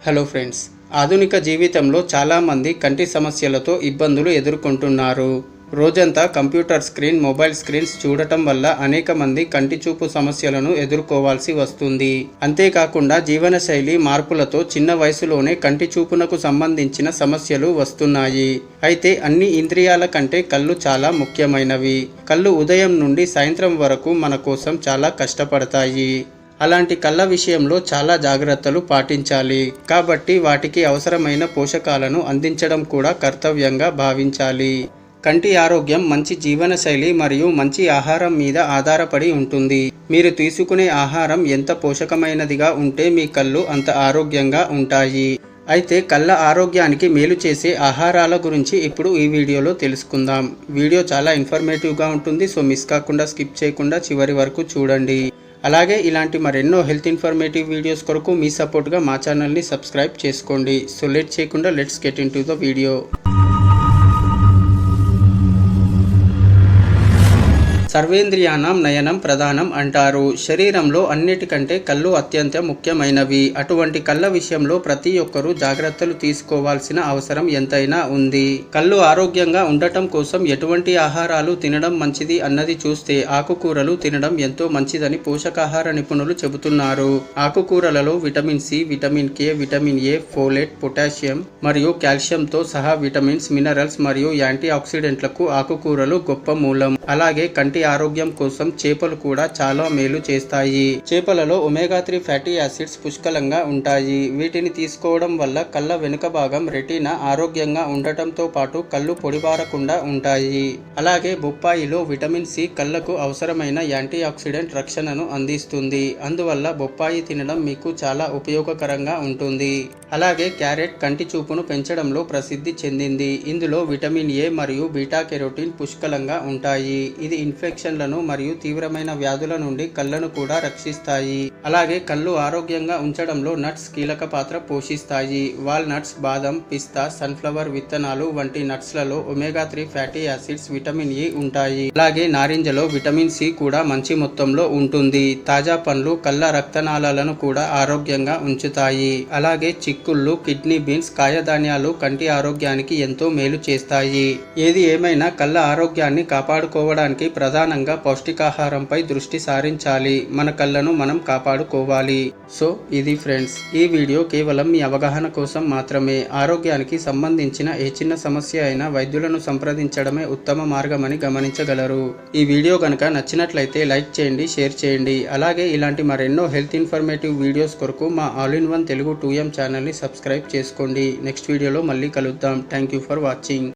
Hello friends, ఆధునిక జీవితంలో చాలామంది కంటి సమస్యలతో ఇబ్బందులు ఎదుర్కొంటున్నారు. రోజంతా కంప్యూటర్ స్క్రీన్, మొబైల్ స్క్రీన్స్ చూడటం వల్ల అనేక మంది కంటి చూపు సమస్యలను ఎదుర్కోవాల్సి వస్తుంది. అంతేకాకుండా జీవనశైలి మార్పులతో చిన్న వయసులోనే కంటి చూపునకు సంబంధించిన సమస్యలు వస్తున్నాయి. అయితే అన్ని ఇంద్రియాల కంటే కళ్ళు చాలా ముఖ్యమైనవి. కళ్ళు ఉదయం నుండి సాయంత్రం వరకు మన కోసం చాలా కష్టపడతాయి. అలాంటి కళ్ళ విషయంలో చాలా జాగ్రత్తలు పాటించాలి. కాబట్టి వాటికి అవసరమైన పోషకాలను అందించడం కూడా కర్తవ్యంగా భావించాలి. కంటి ఆరోగ్యం మంచి జీవనశైలి మరియు మంచి ఆహారం మీద ఆధారపడి ఉంటుంది. మీరు తీసుకునే ఆహారం ఎంత పోషకమైనదిగా ఉంటే మీ కళ్ళు అంత ఆరోగ్యంగా ఉంటాయి. అయితే కళ్ళ ఆరోగ్యానికి మేలు చేసే ఆహారాల గురించి ఇప్పుడు ఈ వీడియోలో తెలుసుకుందాం. వీడియో చాలా ఇన్ఫర్మేటివ్గా ఉంటుంది, సో మిస్ కాకుండా స్కిప్ చేయకుండా చివరి వరకు చూడండి. అలాగే ఇలాంటి మరెన్నో హెల్త్ ఇన్ఫర్మేటివ్ వీడియోస్ కొరకు మీ సపోర్ట్గా మా ఛానల్ని సబ్స్క్రైబ్ చేసుకోండి. సో లేట్ చేయకుండా let's get into the video. సర్వేంద్రియాణం నయనం ప్రధానం అంటారు. శరీరంలో అన్నిటికంటే కళ్ళు అత్యంత ముఖ్యమైనవి. అటువంటి కళ్ళ విషయంలో ప్రతి ఒక్కరూ జాగ్రత్తలు తీసుకోవాల్సిన అవసరం ఎంతైనా ఉంది. కళ్ళు ఆరోగ్యంగా ఉండటం కోసం ఎటువంటి ఆహారాలు తినడం మంచిది అన్నది చూస్తే ఆకుకూరలు తినడం ఎంతో మంచిదని పోషకాహార నిపుణులు చెబుతున్నారు. ఆకుకూరలలో vitamin C, vitamin K, vitamin A, folate, potassium మరియు కాల్షియంతో సహా విటమిన్స్, మినరల్స్ మరియు యాంటీ ఆక్సిడెంట్లకు ఆకుకూరలు గొప్ప మూలం. అలాగే కంటి ఆరోగ్యం కోసం చేపలు కూడా చాలా మేలు చేస్తాయి. చేపలలో ఒమేగా 3 ఫ్యాటీ యాసిడ్స్ పుష్కలంగా ఉంటాయి. వీటిని తీసుకోవడం వల్ల కళ్ళ వెనుక భాగం రెటీనా ఆరోగ్యంగా ఉండటంతో పాటు కళ్ళు పొడిబారకుండా ఉంటాయి. అలాగే బొప్పాయిలో విటమిన్ సి కళ్ళకు అవసరమైన యాంటీ ఆక్సిడెంట్ రక్షణను అందిస్తుంది. అందువల్ల బొప్పాయి తినడం మీకు చాలా ఉపయోగకరంగా ఉంటుంది. అలాగే క్యారెట్ కంటి చూపును పెంచడంలో ప్రసిద్ధి చెందింది. ఇందులో విటమిన్ ఏ మరియు బీటా కెరోటిన్ పుష్కలంగా ఉంటాయి. ఇది ఇన్ఫెక్షన్లను మరియు తీవ్రమైన వ్యాధుల నుండి కళ్ళను కూడా రక్షిస్తాయి. అలాగే కళ్ళు ఆరోగ్యంగా ఉంచడంలో నట్స్ కీలక పాత్ర పోషిస్తాయి. వాల్నట్స్, బాదం, పిస్తా, సన్ఫ్లవర్ విత్తనాలు వంటి నట్స్లలో omega 3 fatty acids, vitamin E ఉంటాయి. అలాగే నారింజలో విటమిన్ సి కూడా మంచి మొత్తంలో ఉంటుంది. తాజా పండ్లు కళ్ళ రక్తనాళాలను కూడా ఆరోగ్యంగా ఉంచుతాయి. అలాగే చిక్కుళ్ళు, కిడ్నీ బీన్స్, కాయధాన్యాలు కంటి ఆరోగ్యానికి ఎంతో మేలు చేస్తాయి. ఏది ఏమైనా కళ్ళ ఆరోగ్యాన్ని కాపాడుకోవడానికి ప్రధానంగా పౌష్టికాహారంపై దృష్టి సారించాలి. మన కళ్ళను మనం కాపాడుకోవాలి. సో ఇది ఫ్రెండ్స్, ఈ వీడియో కేవలం మీ అవగాహన కోసం మాత్రమే. ఆరోగ్యానికి సంబంధించిన ఏ చిన్న సమస్య అయినా వైద్యులను సంప్రదించడమే ఉత్తమ మార్గమని గమనించగలరు. ఈ వీడియో కనుక నచ్చినట్లయితే లైక్ చేయండి, షేర్ చేయండి. అలాగే ఇలాంటి మరెన్నో హెల్త్ ఇన్ఫర్మేటివ్ వీడియోస్ కొరకు మా all in one Telugu 2M ఛానల్ని సబ్స్క్రైబ్ చేసుకోండి. నెక్స్ట్ వీడియోలో మళ్ళీ కలుద్దాం. Thank you for watching.